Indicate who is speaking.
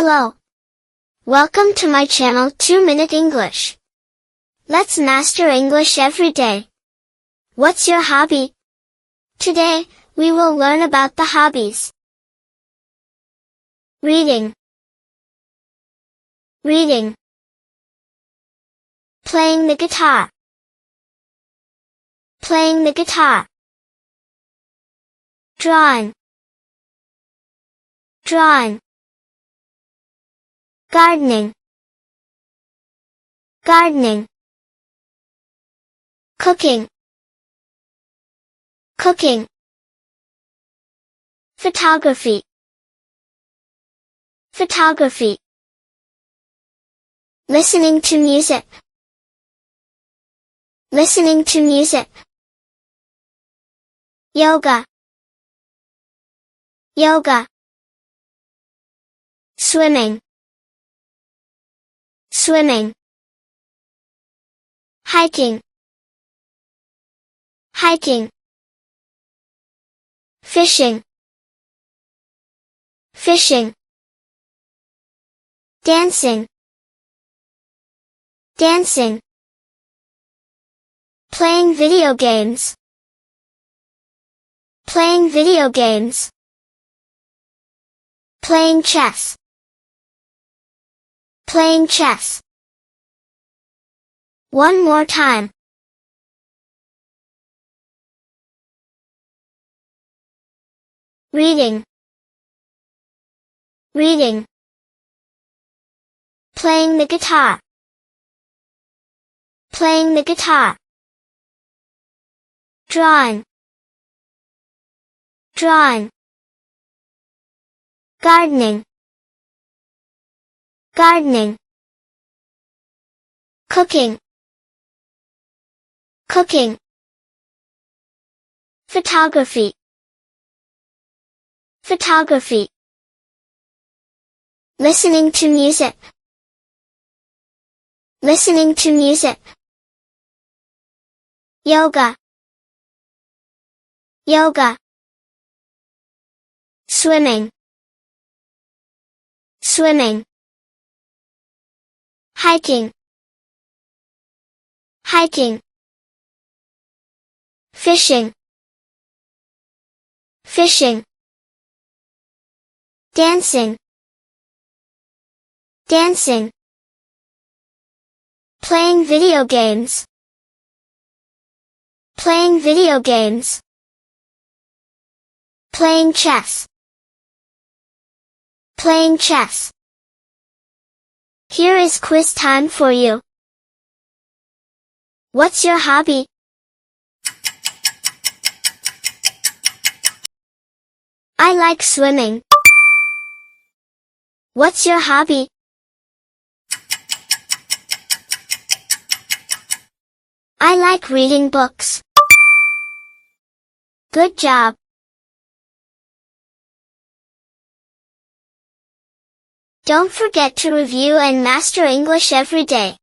Speaker 1: Hello. Welcome to my channel 2-Minute English. Let's master English every day. What's your hobby? Today, we will learn about the hobbies. Reading. Reading. Playing the guitar. Playing the guitar. Drawing. Drawing. Gardening. Gardening. Cooking. Cooking. Photography. Photography. Listening to music. Listening to music. Yoga. Yoga. Swimming. Swimming. Hiking. Hiking. Fishing. Fishing. Dancing. Dancing. Playing video games. Playing video games. Playing chess. Playing chess. One more time. Reading. Reading. Playing the guitar. Playing the guitar. Drawing. Drawing. Gardening. Gardening. Cooking. Cooking. Photography. Photography. Listening to music. Listening to music. Yoga. Yoga. Swimming. Swimming. Hiking. Hiking. Fishing. Fishing. Dancing. Dancing. Playing video games. Playing video games. Playing chess. Playing chess. Here is quiz time for you. What's your hobby? I like swimming. What's your hobby? I like reading books. Good job. Don't forget to review and master English every day.